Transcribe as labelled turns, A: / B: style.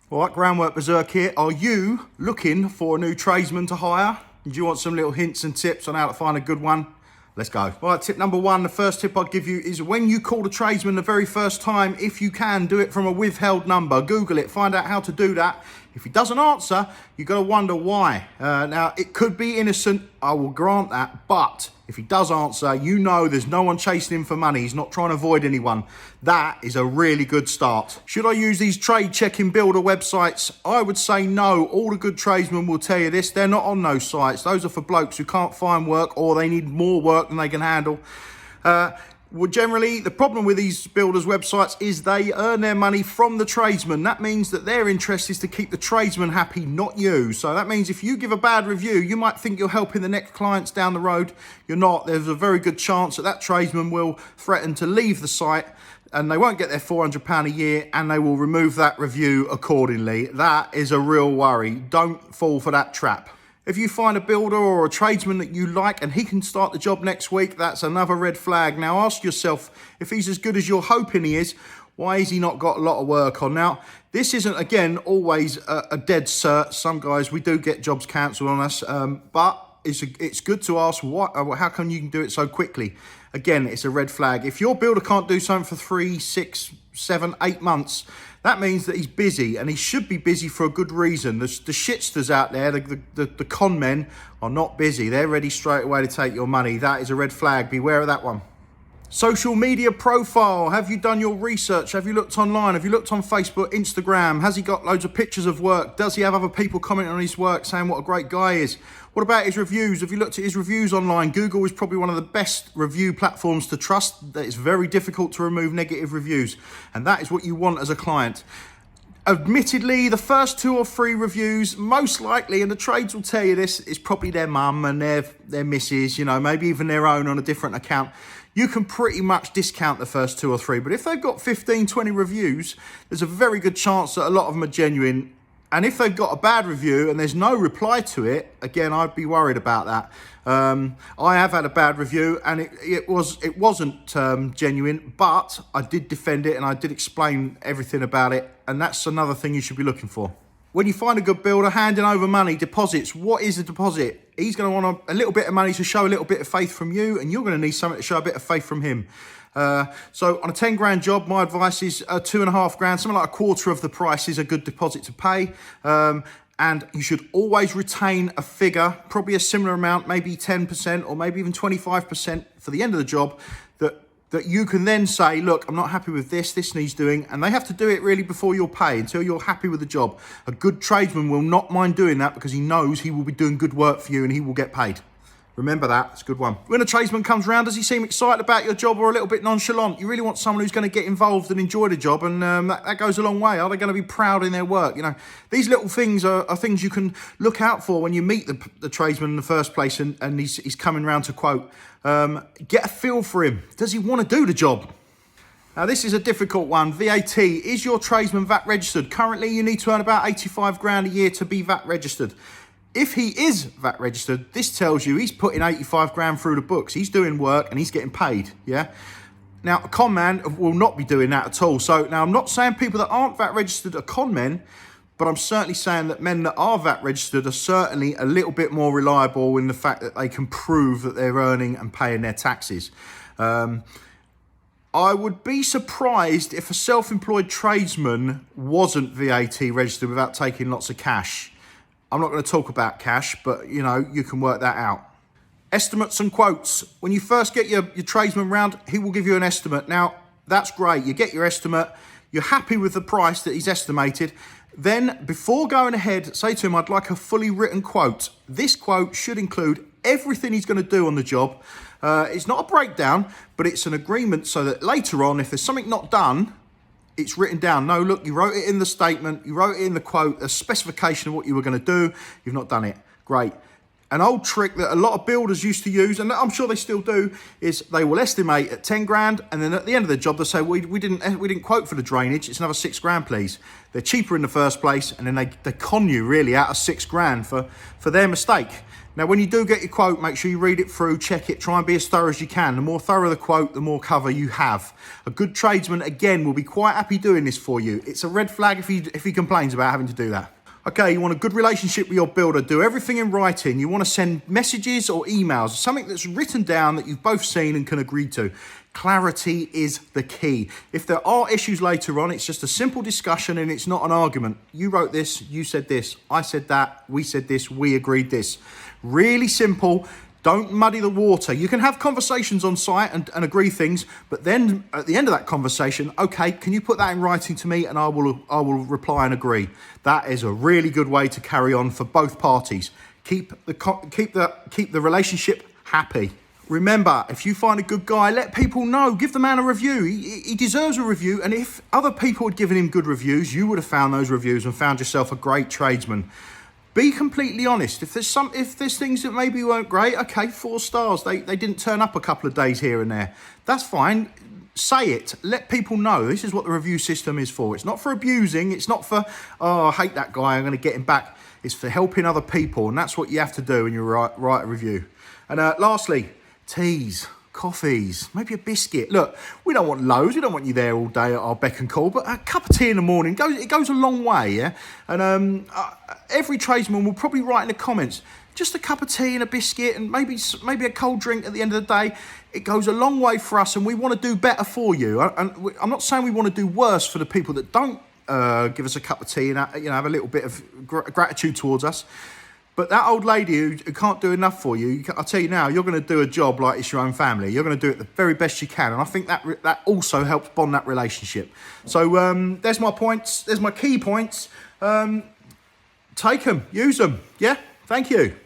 A: All right, Groundwork Berserk here. Are you looking for a new tradesman to hire? Do you want some little hints and tips on how to find a good one? Let's go. All right, tip number one, the first tip I'll give you is when you call the tradesman the very first time, if you can, do it from a withheld number. Google it, find out how to do that. If he doesn't answer, you've got to wonder why. Now, it could be innocent, I will grant that, but if he does answer, you know there's no one chasing him for money. He's not trying to avoid anyone. That is a really good start. Should I use these trade checking builder websites? I would say no. All the good tradesmen will tell you this. They're not on those sites. Those are for blokes who can't find work or they need more work than they can handle. Well, generally, the problem with these builders' websites is they earn their money from the tradesman. That means that their interest is to keep the tradesman happy, not you. So that means if you give a bad review, you might think you're helping the next clients down the road. You're not. There's a very good chance that that tradesman will threaten to leave the site and they won't get their £400 a year and they will remove that review accordingly. That is a real worry. Don't fall for that trap. If you find a builder or a tradesman that you like and he can start the job next week, that's another red flag. Now ask yourself, if he's as good as you're hoping he is, why has he not got a lot of work on? Now, this isn't, again, always a dead cert. Some guys, we do get jobs cancelled on us, but it's good to ask, how come you can do it so quickly? Again, it's a red flag. If your builder can't do something for 3, 6, 7, 8 months, that means that he's busy, and he should be busy for a good reason. The shitsters out there, the con men, are not busy. They're ready straight away to take your money. That is a red flag. Beware of that one. Social media profile. Have you done your research? Have you looked online? Have you looked on Facebook, Instagram? Has he got loads of pictures of work? Does he have other people commenting on his work saying what a great guy he is? What about his reviews? Have you looked at his reviews online? Google is probably one of the best review platforms to trust. It's very difficult to remove negative reviews, and that is what you want as a client. Admittedly, the first 2 or 3 reviews, most likely, and the trades will tell you this, is probably their mum and their missus, you know, maybe even their own on a different account. You can pretty much discount the first 2 or 3, but if they've got 15, 20 reviews, there's a very good chance that a lot of them are genuine. And if they've got a bad review and there's no reply to it, again, I'd be worried about that. I have had a bad review and it wasn't genuine, but I did defend it and I did explain everything about it. And that's another thing you should be looking for. When you find a good builder, handing over money, deposits, what is a deposit? He's going to want a little bit of money to show a little bit of faith from you, and you're going to need something to show a bit of faith from him. So on a 10 grand job, my advice is 2.5 grand, something like a quarter of the price is a good deposit to pay. And you should always retain a figure, probably a similar amount, maybe 10% or maybe even 25% for the end of the job, that you can then say, look, I'm not happy with this needs doing, and they have to do it really before you'll pay, until you're happy with the job. A good tradesman will not mind doing that because he knows he will be doing good work for you and he will get paid. Remember that, it's a good one. When a tradesman comes around, does he seem excited about your job or a little bit nonchalant? You really want someone who's going to get involved and enjoy the job, and that goes a long way. Are they going to be proud in their work? You know, these little things are things you can look out for when you meet the tradesman in the first place and he's coming round to quote. Get a feel for him. Does he want to do the job? Now, this is a difficult one. VAT. Is your tradesman VAT registered? Currently, you need to earn about 85 grand a year to be VAT registered. If he is VAT registered, this tells you he's putting 85 grand through the books. He's doing work and he's getting paid, yeah? Now, a con man will not be doing that at all. So now I'm not saying people that aren't VAT registered are con men, but I'm certainly saying that men that are VAT registered are certainly a little bit more reliable in the fact that they can prove that they're earning and paying their taxes. I would be surprised if a self-employed tradesman wasn't VAT registered without taking lots of cash. I'm not going to talk about cash, but, you know, you can work that out. Estimates and quotes. When you first get your tradesman round, he will give you an estimate. Now, that's great. You get your estimate. You're happy with the price that he's estimated. Then, before going ahead, say to him, I'd like a fully written quote. This quote should include everything he's going to do on the job. It's not a breakdown, but it's an agreement so that later on, if there's something not done, it's written down. No, look, you wrote it in the statement, you wrote it in the quote, a specification of what you were going to do. You've not done it. Great. An old trick that a lot of builders used to use, and I'm sure they still do, is they will estimate at 10 grand, and then at the end of the job they'll say, we didn't quote for the drainage, it's another 6 grand please. They're cheaper in the first place, and then they con you really out of 6 grand for their mistake. Now when you do get your quote, make sure you read it through, check it, try and be as thorough as you can. The more thorough the quote, the more cover you have. A good tradesman, again, will be quite happy doing this for you. It's a red flag if he complains about having to do that. Okay, you want a good relationship with your builder, do everything in writing. You want to send messages or emails, something that's written down that you've both seen and can agree to. Clarity is the key. If there are issues later on, it's just a simple discussion and it's not an argument. You wrote this, you said this, I said that, we said this, we agreed this. Really simple. Don't muddy the water. You can have conversations on site and agree things, but then at the end of that conversation, okay, can you put that in writing to me and I will reply and agree. That is a really good way to carry on for both parties. Keep the relationship happy. Remember, if you find a good guy, let people know. Give the man a review. He deserves a review, and if other people had given him good reviews, you would have found those reviews and found yourself a great tradesman. Be completely honest. If there's things that maybe weren't great, okay, 4 stars. They didn't turn up a couple of days here and there. That's fine. Say it. Let people know. This is what the review system is for. It's not for abusing. It's not for, oh, I hate that guy, I'm going to get him back. It's for helping other people, and that's what you have to do when you write a review. And lastly, teas, coffees, maybe a biscuit. Look, we don't want loads. We don't want you there all day at our beck and call, but a cup of tea in the morning goes a long way, yeah? And every tradesman will probably write in the comments, just a cup of tea and a biscuit and maybe a cold drink at the end of the day. It goes a long way for us, and we want to do better for you. And I'm not saying we want to do worse for the people that don't give us a cup of tea and have a little bit of gratitude towards us. But that old lady who can't do enough for you, I'll tell you now, you're going to do a job like it's your own family. You're going to do it the very best you can. And I think that also helps bond that relationship. So there's my points. There's my key points. Take them. Use them. Yeah? Thank you.